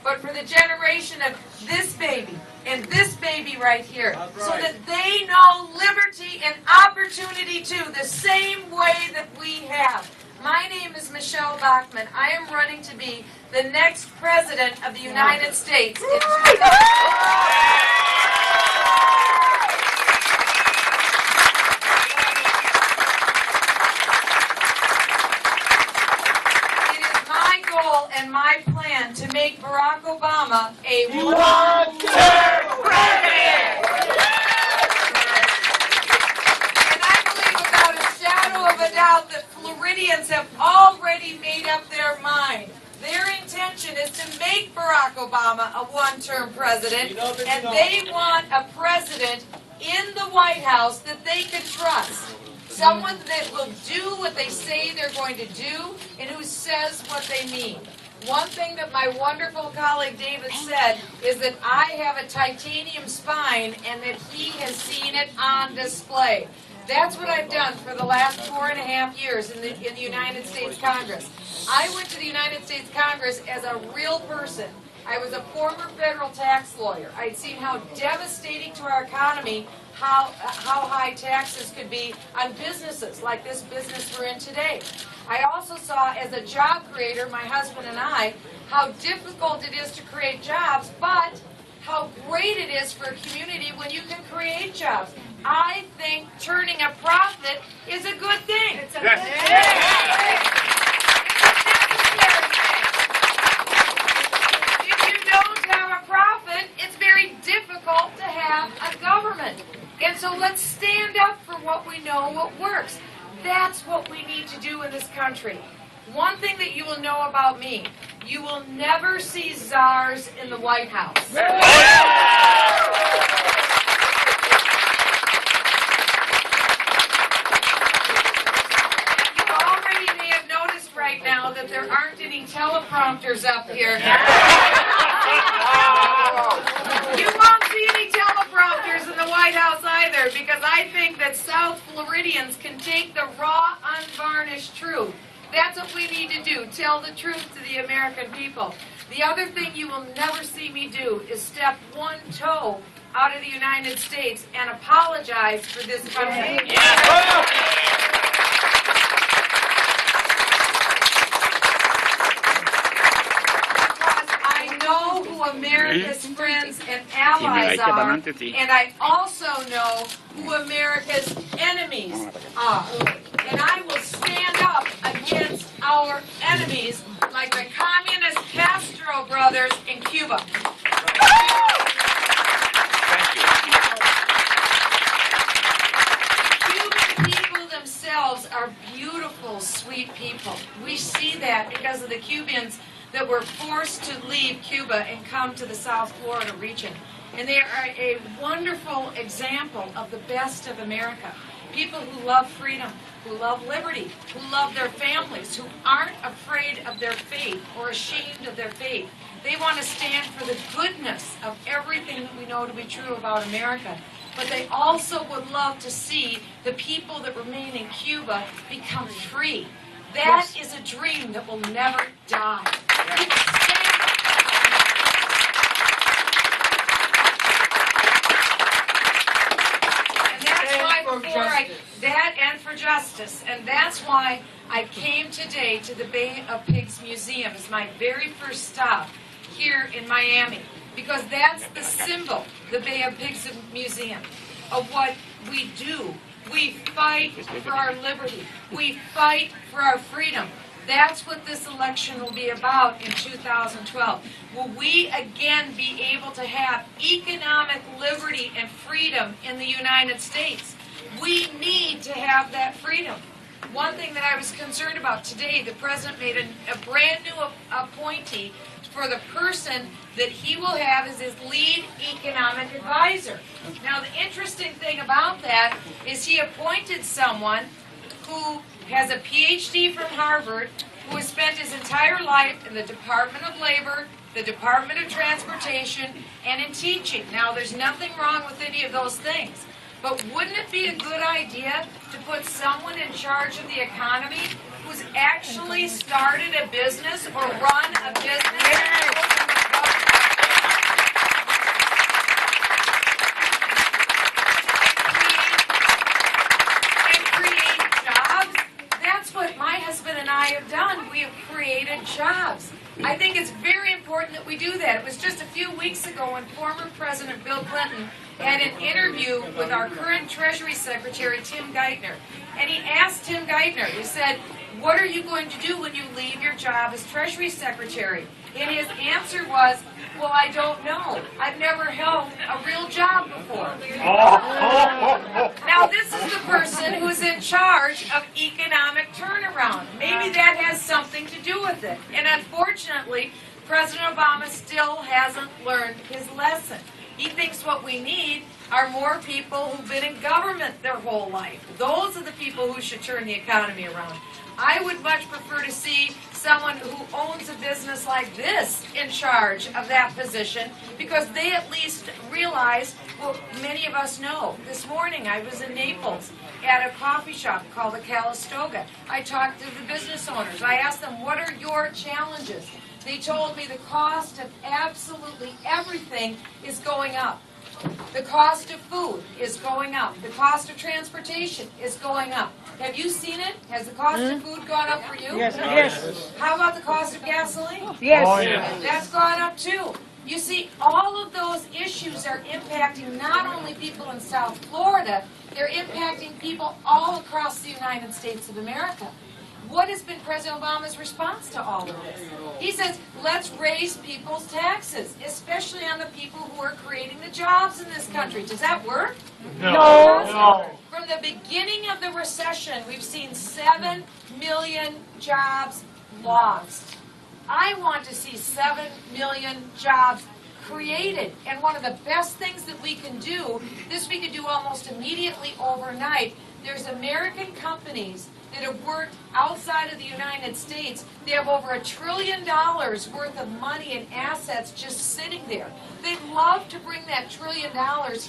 But for the generation of this baby and this baby right here, so that they know liberty and opportunity too, the same way that we have. My name is Michele Bachmann. I am running to be the next President of the United States in 2020. And my plan to make Barack Obama a one-term president. And I believe without a shadow of a doubt that Floridians have already made up their mind. Their intention is to make Barack Obama a one-term president, and they want a president in the White House that they can trust. Someone that will do what they say they're going to do and who says what they mean. One thing that my wonderful colleague David said is that I have a titanium spine and that he has seen it on display. That's what I've done for the last 4.5 years in the United States Congress. I went to the United States Congress as a real person. I was a former federal tax lawyer. I'd seen how devastating to our economy how high taxes could be on businesses like this business we're in today. I also saw, as a job creator, my husband and I, how difficult it is to create jobs, but how great it is for a community when you can create jobs. I think turning a profit is a good thing. It's a good thing. If you don't have a profit, it's very difficult to have a government. And so let's stand up for what we know, what works. That's what we need to do in this country. One thing that you will know about me, you will never see czars in the White House. You already may have noticed right now that there aren't any teleprompters up here. You won't see any teleprompters in the White House either, because I think that South Floridians can take the raw, unvarnished truth. That's what we need to do, tell the truth to the American people. The other thing you will never see me do is step one toe out of the United States and apologize for this country. Who America's friends and allies are, and I also know who America's enemies are. And I will stand up against our enemies like the communist Castro brothers in Cuba. Cuban people themselves are beautiful, sweet people. We see that because of the Cubans that were forced to leave Cuba and come to the South Florida region. And they are a wonderful example of the best of America. People who love freedom, who love liberty, who love their families, who aren't afraid of their faith or ashamed of their faith. They want to stand for the goodness of everything that we know to be true about America. But they also would love to see the people that remain in Cuba become free. That is a dream that will never die. And that's why that and for justice. And that's why I came today to the Bay of Pigs Museum as my very first stop here in Miami. Because that's the symbol, the Bay of Pigs Museum, of what we do. We fight for our liberty. We fight for our freedom. That's what this election will be about in 2012. Will we again be able to have economic liberty and freedom in the United States? We need to have that freedom. one thing that I was concerned about today, the president made a brand new appointee for the person that he will have as his lead economic advisor. Now, the interesting thing about that is he appointed someone who has a PhD from Harvard, who has spent his entire life in the Department of Labor, the Department of Transportation, and in teaching. Now, there's nothing wrong with any of those things, but wouldn't it be a good idea to put someone in charge of the economy who's actually started a business or run a business? I have done. We have created jobs. I think it's very important that we do that. It was just a few weeks ago when former President Bill Clinton had an interview with our current Treasury Secretary, Tim Geithner. And he asked Tim Geithner, he said, what are you going to do when you leave your job as Treasury Secretary? And his answer was, well, I don't know. I've never held a real job before. Now, this is the person who's in charge of economic turnaround. Maybe that has something to do with it. And unfortunately, President Obama still hasn't learned his lesson. He thinks what we need are more people who've been in government their whole life. Those are the people who should turn the economy around. I would much prefer to see someone who owns a business like this in charge of that position, because they at least realize what many of us know. This morning I was in Naples at a coffee shop called the Calistoga. I talked to the business owners. I asked them, what are your challenges? They told me the cost of absolutely everything is going up. The cost of food is going up. The cost of transportation is going up. Have you seen it? Has the cost of food gone up for you? Yes, yes. How about the cost of gasoline? Yes. Oh, yeah. That's gone up too. You see, all of those issues are impacting not only people in South Florida, they're impacting people all across the United States of America. What has been President Obama's response to all of this? He says, let's raise people's taxes, especially on the people who are creating the jobs in this country. Does that work? No. From the beginning of the recession, we've seen 7 million jobs lost. I want to see 7 million jobs created. And one of the best things that we can do, this we could do almost immediately overnight, there's American companies that have worked outside of the United States. They have over $1 trillion worth of money and assets just sitting there. They'd love to bring that $1 trillion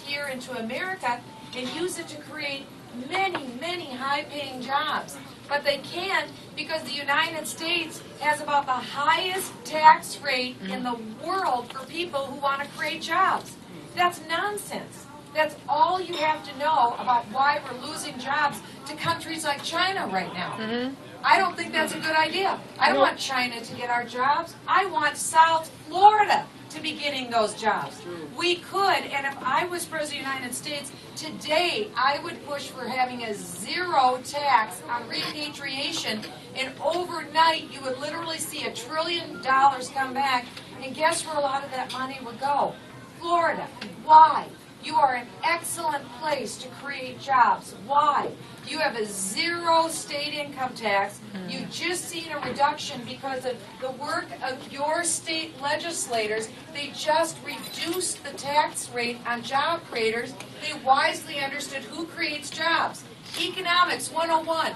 here into America and use it to create many, many high-paying jobs. But they can't, because the United States has about the highest tax rate in the world for people who want to create jobs. That's nonsense. That's all you have to know about why we're losing jobs to countries like China right now. I don't think that's a good idea. I don't want China to get our jobs. I want South Florida to be getting those jobs. We could, and if I was President of the United States, today I would push for having a zero tax on repatriation, and overnight you would literally see $1 trillion come back, and guess where a lot of that money would go? Florida. Why? You are an excellent place to create jobs. Why? You have a zero state income tax. You've just seen a reduction because of the work of your state legislators. They just reduced the tax rate on job creators. They wisely understood who creates jobs. Economics 101.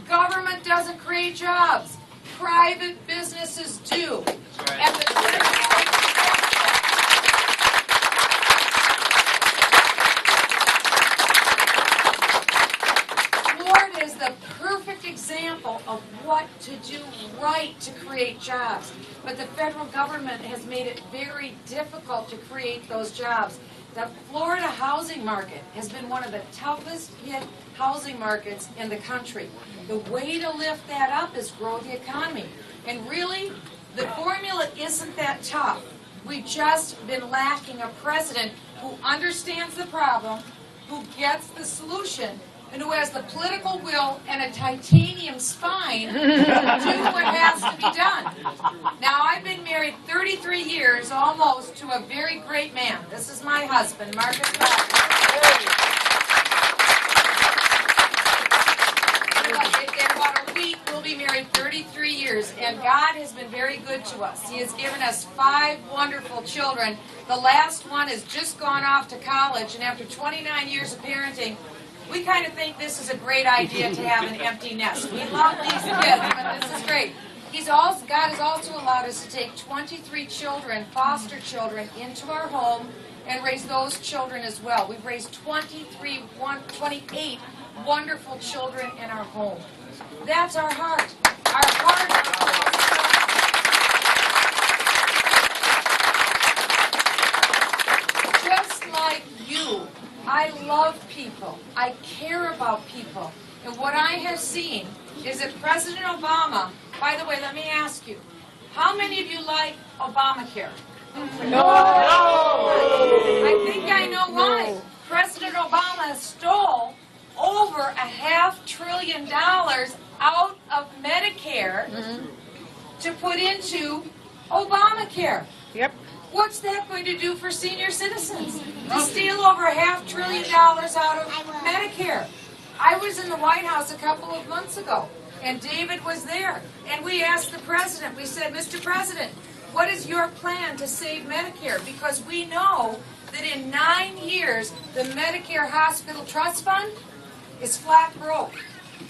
Government doesn't create jobs. Private businesses do. And the is the perfect example of what to do right to create jobs. But the federal government has made it very difficult to create those jobs. The Florida housing market has been one of the toughest hit housing markets in the country. The way to lift that up is grow the economy. And really, the formula isn't that tough. We've just been lacking a president who understands the problem, who gets the solution, and who has the political will and a titanium spine to do what has to be done. Now, I've been married 33 years, almost, to a very great man. This is my husband, Marcus Bachmann. And 33 years, and God has been very good to us. He has given us 5 wonderful children. The last one has just gone off to college, and after 29 years of parenting, we kind of think this is a great idea to have an empty nest. We love these kids, but this is great. God has also allowed us to take 23 children, foster children, into our home and raise those children as well. We've raised 28 wonderful children in our home. That's our heart. Our heart. Just like you, I love people. I care about people. And what I have seen is that President Obama, by the way, let me ask you, how many of you like Obamacare? No! I think I know why. President Obama stole over $500 billion out of Medicare to put into Obamacare. Yep. What's that going to do for senior citizens? To steal over $500 billion out of Medicare. I was in the White House a couple of months ago, and David was there. And we asked the president, we said, Mr. President, what is your plan to save Medicare? Because we know that in 9 years, the Medicare Hospital Trust Fund is flat broke.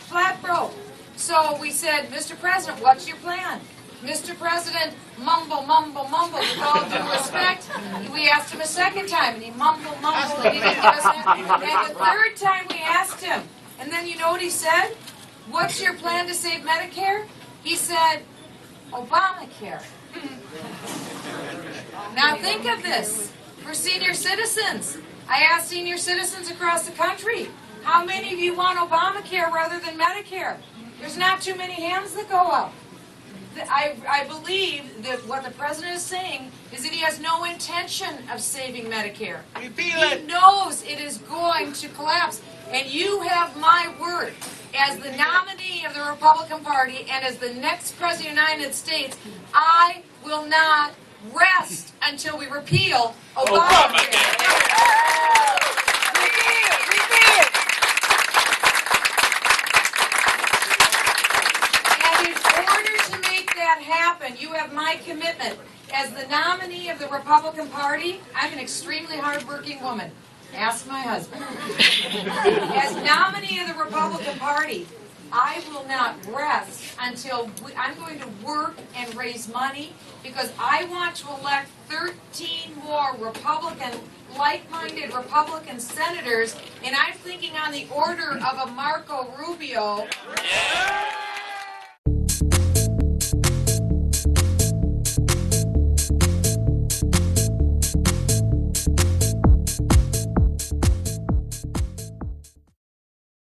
Flat broke. So we said, Mr. President, what's your plan? Mr. President, mumble, mumble, mumble. With all due respect, we asked him a second time, and he mumbled, mumbled, and he didn't give us that. And the third time we asked him, and then you know what he said? What's your plan to save Medicare? He said, Obamacare. Now think of this. For senior citizens, I asked senior citizens across the country, how many of you want Obamacare rather than Medicare? There's not too many hands that go up. I believe that what the president is saying is that he has no intention of saving Medicare. He knows it is going to collapse. And you have my word. As the nominee of the Republican Party and as the next President of the United States, I will not rest until we repeal Obamacare. And in order to make that happen, you have my commitment. As the nominee of the Republican Party, I'm an extremely hardworking woman. Ask my husband. As nominee of the Republican Party, I will not rest until I'm going to work and raise money because I want to elect 13 more Republican, like-minded Republican senators, and I'm thinking on the order of a Marco Rubio.